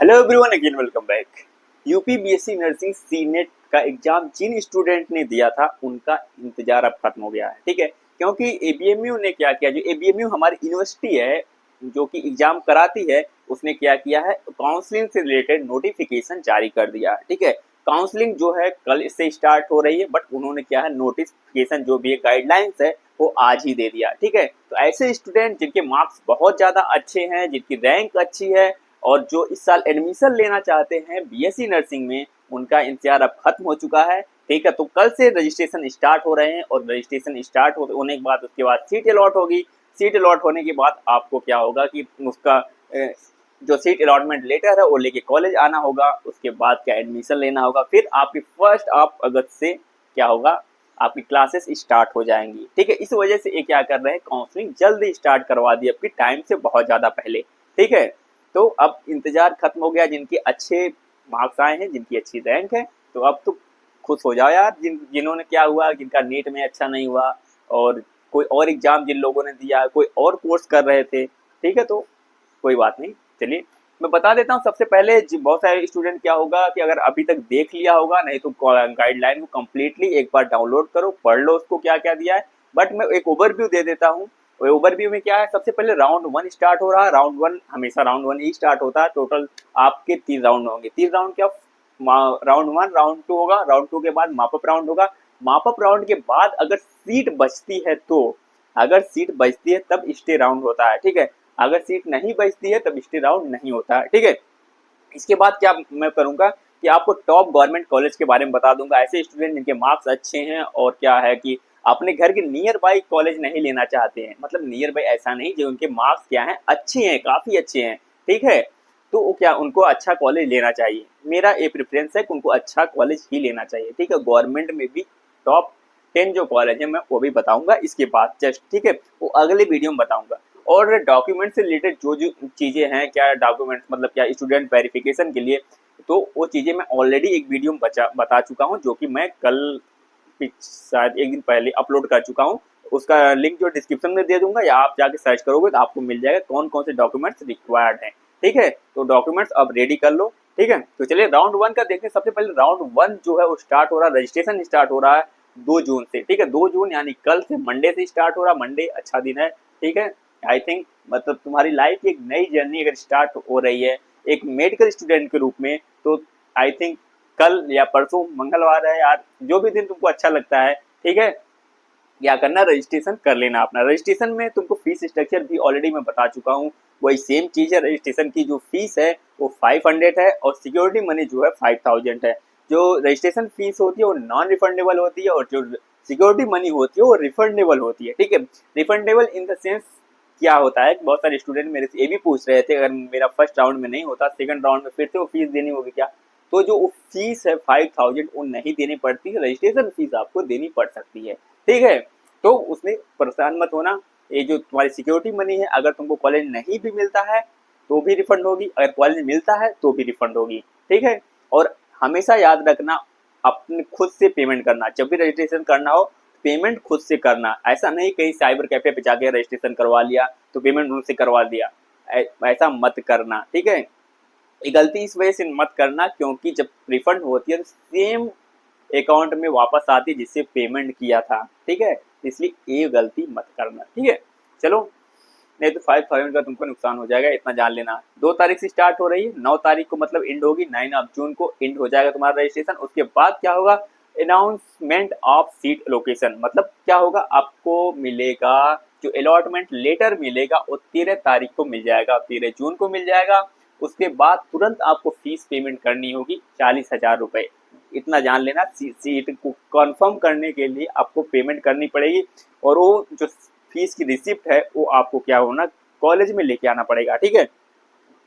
Hello everyone, again welcome back. UP BSc nursing CNET का exam जिन student ने दिया था उनका इंतजार अब खत्म हो गया है। ठीक है, क्योंकि एबीएमयू ने क्या किया, जो एबीएमयू हमारी यूनिवर्सिटी है जो कि एग्जाम कराती है, उसने क्या किया है, काउंसलिंग से रिलेटेड नोटिफिकेशन जारी कर दिया है। ठीक है, काउंसलिंग जो है कल से स्टार्ट हो रही है, बट उन्होंने क्या है, नोटिफिकेशन जो भी है, गाइडलाइंस है, वो आज ही दे दिया। ठीक है, तो ऐसे स्टूडेंट जिनके मार्क्स बहुत ज़्यादा अच्छे हैं, जिनकी रैंक अच्छी है और जो इस साल एडमिशन लेना चाहते हैं बीएससी नर्सिंग में, उनका इंतजार अब खत्म हो चुका है। ठीक है, तो कल से रजिस्ट्रेशन स्टार्ट हो रहे हैं और रजिस्ट्रेशन स्टार्ट होने के बाद उसके बाद सीट अलॉट होगी। सीट अलॉट होने के बाद आपको क्या होगा कि उसका जो सीट अलॉटमेंट लेटर है वो लेके कॉलेज आना होगा। उसके बाद क्या एडमिशन लेना होगा, फिर आपकी फर्स्ट ऑफ अगस्त से क्या होगा, आपकी क्लासेस स्टार्ट हो जाएंगी। ठीक है, इस वजह से ये क्या कर रहे हैं, काउंसलिंग जल्दी स्टार्ट करवा दी आपकी टाइम से बहुत ज़्यादा पहले। ठीक है, तो अब इंतजार खत्म हो गया। जिनके अच्छे मार्क्स आए हैं, जिनकी अच्छी रैंक है, तो अब तो खुश हो जाओ यार। जिन्होंने क्या हुआ, जिनका नीट में अच्छा नहीं हुआ और कोई और एग्जाम जिन लोगों ने दिया, कोई और कोर्स कर रहे थे, ठीक है, तो कोई बात नहीं। चलिए मैं बता देता हूँ। सबसे पहले बहुत सारे स्टूडेंट क्या होगा कि अगर अभी तक देख लिया होगा, नहीं तो गाइडलाइन को कम्प्लीटली एक बार डाउनलोड करो, पढ़ लो उसको क्या क्या दिया है। बट मैं एक ओवरव्यू दे देता हूँ। ओवरव्यू में क्या है, सबसे पहले राउंड 1 स्टार्ट हो रहा है। राउंड 1 हमेशा राउंड 1 ही स्टार्ट होता है। टोटल आपके 3 राउंड होंगे। 3 राउंड क्या, राउंड 1, राउंड 2 होगा। राउंड 2 के बाद मापअप राउंड होगा। मापअप राउंड के बाद अगर सीट बचती है तो, अगर सीट बचती है तब स्टे राउंड होता है। ठीक है, अगर सीट नहीं बचती है तब स्टे राउंड नहीं होता है। ठीक है, इसके बाद क्या मैं करूंगा कि आपको टॉप गवर्नमेंट कॉलेज के बारे में बता दूंगा। ऐसे स्टूडेंट जिनके मार्क्स अच्छे हैं और क्या है कि अपने घर के नियर बाई कॉलेज नहीं लेना चाहते हैं, मतलब नियर बाई ऐसा नहीं, जो उनके मार्क्स क्या हैं, अच्छे हैं, काफ़ी अच्छे हैं। ठीक है, तो वो क्या, उनको अच्छा कॉलेज लेना चाहिए। मेरा ये प्रेफरेंस है कि उनको अच्छा कॉलेज ही लेना चाहिए। ठीक है, गवर्नमेंट में भी टॉप 10 जो कॉलेज है मैं वो भी बताऊंगा इसके बाद जस्ट। ठीक है, वो अगले वीडियो में बताऊंगा। और डॉक्यूमेंट से रिलेटेड जो जो चीज़ें हैं, क्या डॉक्यूमेंट्स मतलब क्या स्टूडेंट वेरिफिकेशन के लिए, तो वो चीज़ें मैं ऑलरेडी एक वीडियो में बता चुका हूँ, जो कि मैं कल शायद एक दिन पहले अपलोड कर चुका हूँ। उसका लिंक जो डिस्क्रिप्शन में दे दूंगा, या आप जाके सर्च करोगे तो आपको मिल जाएगा कौन कौन से डॉक्यूमेंट्स रिक्वायर्ड हैं। ठीक है, तो डॉक्यूमेंट्स अब रेडी कर लो। ठीक है, तो चलिए राउंड 1 का देखते हैं। सबसे पहले राउंड 1 जो है वो स्टार्ट हो रहा है, रजिस्ट्रेशन स्टार्ट हो रहा है 2 जून से। ठीक है, 2 जून यानी कल से, मंडे से स्टार्ट हो रहा है। मंडे अच्छा दिन है। ठीक है, आई थिंक मतलब तुम्हारी लाइफ की एक नई जर्नी अगर स्टार्ट हो रही है एक मेडिकल स्टूडेंट के रूप में, तो आई थिंक कल या परसों, मंगलवार है यार, जो भी दिन तुमको अच्छा लगता है, ठीक है, क्या करना, रजिस्ट्रेशन कर लेना अपना। रजिस्ट्रेशन में तुमको फीस स्ट्रक्चर भी ऑलरेडी मैं बता चुका हूँ, वही सेम चीज़ है। रजिस्ट्रेशन की जो फीस है वो 500 है और सिक्योरिटी मनी जो है 5000 है। जो रजिस्ट्रेशन फीस होती है वो नॉन रिफंडेबल होती है और जो सिक्योरिटी मनी होती है वो रिफंडेबल होती है। ठीक है, रिफंडेबल इन द सेंस क्या होता है, बहुत सारे स्टूडेंट मेरे से ये भी पूछ रहे थे, अगर मेरा फर्स्ट राउंड में नहीं होता, सेकंड राउंड में फिर से वो फीस देनी होगी क्या, तो जो फीस है 5000 वो नहीं देनी पड़ती है, रजिस्ट्रेशन फीस आपको देनी पड़ सकती है। ठीक है, तो उसमें परेशान मत होना। ये जो तुम्हारी सिक्योरिटी मनी है, अगर तुमको कॉलेज नहीं भी मिलता है तो भी रिफंड होगी, अगर कॉलेज मिलता है तो भी रिफंड होगी। ठीक है, और हमेशा याद रखना, अपने खुद से पेमेंट करना। जब भी रजिस्ट्रेशन करना हो पेमेंट खुद से करना। ऐसा नहीं कहीं साइबर कैफे पे जाके रजिस्ट्रेशन करवा लिया तो पेमेंट उनसे करवा दिया, ऐसा मत करना। ठीक है, ये गलती इस वजह से मत करना क्योंकि जब रिफंड होती है तो सेम अकाउंट में वापस आती है जिससे पेमेंट किया था। ठीक है, इसलिए ये गलती मत करना। ठीक है, चलो, नहीं तो 5000 का तुमको नुकसान हो जाएगा, इतना जान लेना। 2 तारीख से स्टार्ट हो रही है, 9 तारीख को मतलब एंड होगी, 9 जून को एंड हो जाएगा तुम्हारा रजिस्ट्रेशन। उसके बाद क्या होगा, अनाउंसमेंट ऑफ सीट लोकेशन, मतलब क्या होगा, आपको मिलेगा जो अलॉटमेंट लेटर मिलेगा वो 13 तारीख को मिल जाएगा, 13 जून को मिल जाएगा। उसके बाद तुरंत आपको फीस पेमेंट करनी होगी 40,000 रुपये। इतना जान लेना, सीट को कंफर्म करने के लिए आपको पेमेंट करनी पड़ेगी और वो जो फीस की रिसिप्ट है वो आपको क्या होना, कॉलेज में लेके आना पड़ेगा। ठीक है,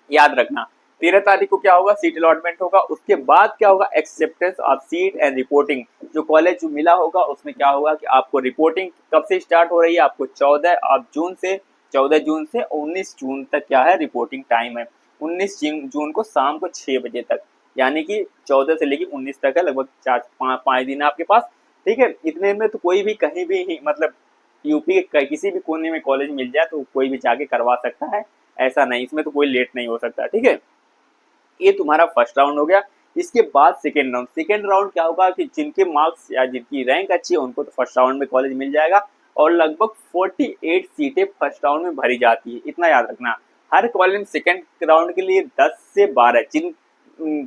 याद रखना। 13 तारीख को क्या होगा, सीट अलॉटमेंट होगा। उसके बाद क्या होगा, acceptance of seat and reporting. जो कॉलेज जो मिला होगा उसमें क्या होगा कि आपको रिपोर्टिंग कब से स्टार्ट हो रही है, आपको 14 जून से, 14 जून से 19 जून तक क्या है, रिपोर्टिंग टाइम है। 19 जून को शाम को 6 बजे तक, यानी कि 14 से लेकर 19 तक है, लगभग 4-5 दिन है आपके पास। ठीक है, इतने में तो कोई भी कहीं भी मतलब यूपी के किसी भी कोने में कॉलेज मिल जाए तो कोई भी जाके करवा सकता है, ऐसा नहीं, इसमें तो कोई लेट नहीं हो सकता। ठीक है, ये तुम्हारा फर्स्ट राउंड हो गया। इसके बाद सेकेंड राउंड क्या होगा कि जिनके मार्क्स या जिनकी रैंक अच्छी है उनको तो फर्स्ट राउंड में कॉलेज मिल जाएगा, और लगभग 48 सीटें फर्स्ट राउंड में भरी जाती है, इतना याद रखना। हर कॉलेज में सेकेंड राउंड के लिए 10 से 12, जिन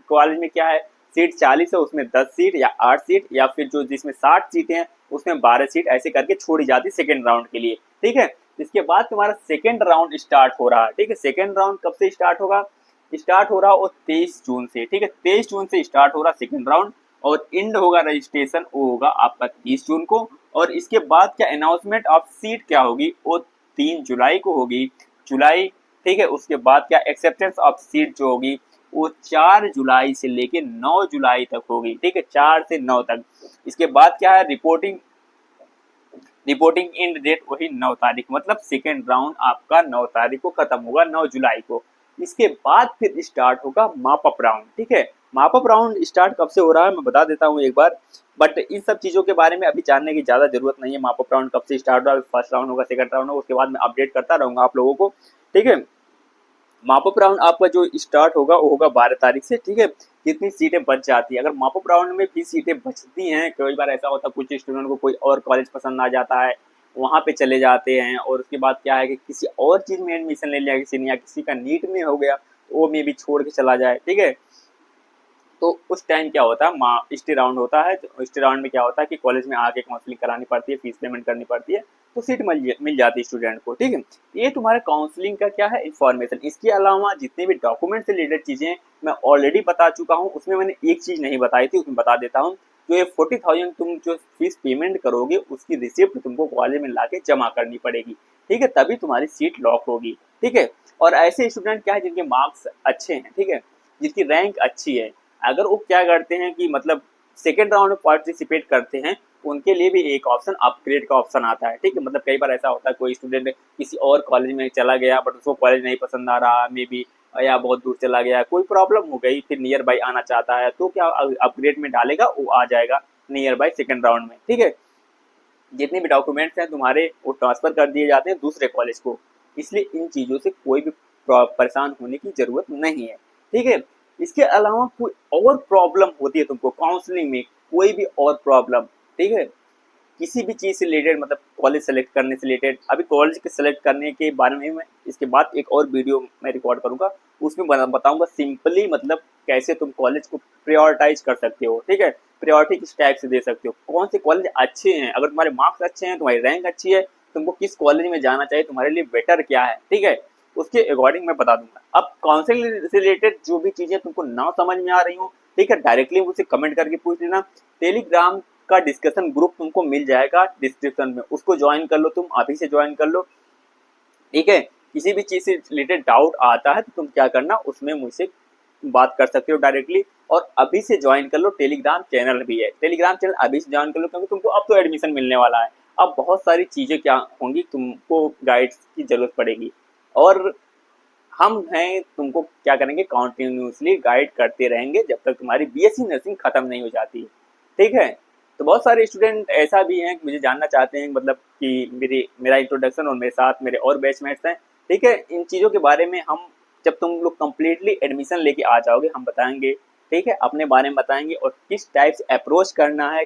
कॉलेज में क्या है सीट 40 है उसमें 10 सीट या 8 सीट, या फिर जो जिसमें 60 सीटें हैं उसमें 12 सीट, ऐसे करके छोड़ी जाती सेकेंड राउंड के लिए। ठीक है, इसके बाद तुम्हारा सेकेंड राउंड स्टार्ट हो रहा है। ठीक है, सेकेंड राउंड कब से स्टार्ट होगा? स्टार्ट हो रहा वो 23 जून से। ठीक है, 23 जून से स्टार्ट हो रहा सेकेंड राउंड, और एंड होगा रजिस्ट्रेशन वो होगा आपका 30 जून को। और इसके बाद क्या अनाउंसमेंट ऑफ सीट क्या होगी वो 3 जुलाई को होगी, जुलाई। ठीक है, उसके बाद क्या एक्सेप्टेंस ऑफ सीट जो होगी वो 4 जुलाई से लेके 9 जुलाई तक होगी। ठीक है, 4 से 9 तक। इसके बाद क्या है रिपोर्टिंग एंड डेट वही 9 तारीख, मतलब सेकेंड राउंड आपका 9 तारीख को खत्म होगा, 9 जुलाई को। इसके बाद फिर स्टार्ट होगा माप अप राउंड। ठीक है, माप अप राउंड स्टार्ट कब से हो रहा है मैं बता देता हूँ एक बार, बट इन सब चीज़ों के बारे में अभी जानने की ज़्यादा जरूरत नहीं है। माप अप राउंड कब से स्टार्ट हो रहा है, फर्स्ट राउंड होगा, सेकंड राउंड होगा, उसके बाद मैं अपडेट करता रहूँगा आप लोगों को। ठीक है, माप अप राउंड आपका जो स्टार्ट होगा वो होगा 12 तारीख से। ठीक है, कितनी सीटें बच जाती है, अगर माप अप राउंड में भी सीटें बचती हैं, कई बार ऐसा होता है कुछ स्टूडेंट को कोई और कॉलेज पसंद आ जाता है, वहाँ पे चले जाते हैं, और उसके बाद क्या है कि किसी और चीज़ में एडमिशन ले लिया किसी ने, या किसी का नीट में हो गया वो में भी छोड़ के चला जाए। ठीक है, तो उस टाइम क्या होता है स्टे राउंड होता है। तो स्टे राउंड में क्या होता है कि कॉलेज में आके काउंसलिंग करानी पड़ती है, फीस पेमेंट करनी पड़ती है, तो सीट मिल जाती है स्टूडेंट को। ठीक है, ये तुम्हारे काउंसलिंग का क्या है इन्फॉर्मेशन। इसके अलावा जितने भी डॉक्यूमेंट से रिलेटेड चीज़ें मैं ऑलरेडी बता चुका हूँ, उसमें मैंने एक चीज़ नहीं बताई थी, उसमें बता देता हूँ। जो ये 40,000 तुम जो फीस पेमेंट करोगे उसकी रिसिप्ट तुमको कॉलेज में लाके जमा करनी पड़ेगी। ठीक है, तभी तुम्हारी सीट लॉक होगी। ठीक है, और ऐसे स्टूडेंट क्या है जिनके मार्क्स अच्छे हैं, ठीक है, जिनकी रैंक अच्छी है, अगर वो क्या करते हैं कि मतलब सेकेंड राउंड में पार्टिसिपेट करते हैं, उनके लिए भी एक ऑप्शन अपग्रेड का ऑप्शन आता है। ठीक है, मतलब कई बार ऐसा होता है कोई स्टूडेंट किसी और कॉलेज में चला गया बट उसको कॉलेज नहीं पसंद आ रहा मे बी, या बहुत दूर चला गया, कोई प्रॉब्लम हो गई, फिर नियर बाई आना चाहता है, तो क्या अपग्रेड में डालेगा वो आ जाएगा नियर बाई सेकेंड राउंड में। ठीक है, जितने भी डॉक्यूमेंट्स हैं तुम्हारे वो ट्रांसफर कर दिए जाते हैं दूसरे कॉलेज को, इसलिए इन चीज़ों से कोई भी परेशान होने की ज़रूरत नहीं है। ठीक है, इसके अलावा कोई और प्रॉब्लम होती है तुमको काउंसलिंग में, कोई भी और प्रॉब्लम, ठीक है, किसी भी चीज़ से रिलेटेड, मतलब कॉलेज सेलेक्ट करने से रिलेटेड, अभी कॉलेज के सेलेक्ट करने के बारे में मैं इसके बाद एक और वीडियो मैं रिकॉर्ड करूँगा, उसमें बताऊँगा सिंपली मतलब कैसे तुम कॉलेज को प्रायोरिटाइज कर सकते हो। ठीक है, प्रायोरिटी किस टाइप से दे सकते हो, कौन से कॉलेज अच्छे हैं, अगर तुम्हारे मार्क्स अच्छे हैं, तुम्हारी रैंक अच्छी है, तुमको किस कॉलेज में जाना चाहिए, तुम्हारे लिए बेटर क्या है। ठीक है, उसके अकॉर्डिंग मैं बता दूंगा। अब काउंसलिंग से रिलेटेड जो भी चीज़ें तुमको ना समझ में आ रही हो, ठीक है, डायरेक्टली मुझसे कमेंट करके पूछ लेना। टेलीग्राम का डिस्कशन ग्रुप तुमको मिल जाएगा डिस्क्रिप्शन में, उसको ज्वाइन कर लो, तुम अभी से ज्वाइन कर लो। ठीक है, किसी भी चीज़ से रिलेटेड डाउट आता है तो तुम क्या करना, उसमें मुझसे बात कर सकते हो डायरेक्टली, और अभी से ज्वाइन कर लो। टेलीग्राम चैनल भी है, टेलीग्राम चैनल अभी से ज्वाइन कर लो, क्योंकि तुमको अब तो एडमिशन मिलने वाला है। अब बहुत सारी चीज़ें क्या होंगी, तुमको गाइड्स की ज़रूरत पड़ेगी, और हम हैं तुमको क्या करेंगे, कंटिन्यूसली गाइड करते रहेंगे जब तक तुम्हारी बीएससी नर्सिंग खत्म नहीं हो जाती। ठीक है, तो बहुत सारे स्टूडेंट ऐसा भी हैं कि मुझे जानना चाहते हैं, मतलब कि मेरा इंट्रोडक्शन और मेरे साथ मेरे और बैचमेट्स हैं। ठीक है, इन चीज़ों के बारे में हम जब तुम लोग कम्प्लीटली एडमिशन लेके आ जाओगे हम बताएंगे। ठीक है, अपने बारे में बताएंगे और किस टाइप से अप्रोच करना है,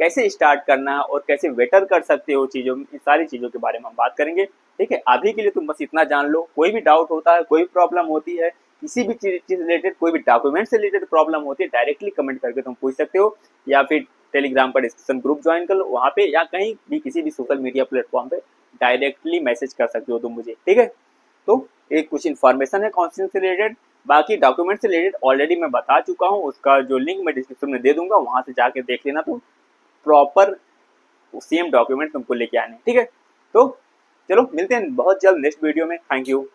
कैसे स्टार्ट करना है और कैसे बेटर कर सकते हो चीज़ों में, इन सारी चीज़ों के बारे में हम बात करेंगे। ठीक है, अभी के लिए तुम बस इतना जान लो, कोई भी डाउट होता है, कोई भी प्रॉब्लम होती है, किसी भी चीज़ रिलेटेड, कोई भी डॉक्यूमेंट से रिलेटेड प्रॉब्लम होती है, डायरेक्टली कमेंट करके तुम पूछ सकते हो, या फिर टेलीग्राम पर डिस्कशन ग्रुप ज्वाइन कर लो वहाँ पे, या कहीं भी किसी भी सोशल मीडिया प्लेटफॉर्म पे डायरेक्टली मैसेज कर सकते हो तुम मुझे। ठीक है, तो एक कुछ इन्फॉर्मेशन है काउंसलिंग से रिलेटेड, बाकी डॉक्यूमेंट से रिलेटेड ऑलरेडी मैं बता चुका हूँ, उसका जो लिंक मैं डिस्क्रिप्शन में दे दूंगा, वहाँ से जाके देख लेना, तुम प्रॉपर सेम डॉक्यूमेंट तुमको लेके आने। ठीक है, तो चलो मिलते हैं बहुत जल्द नेक्स्ट वीडियो में। Thank you.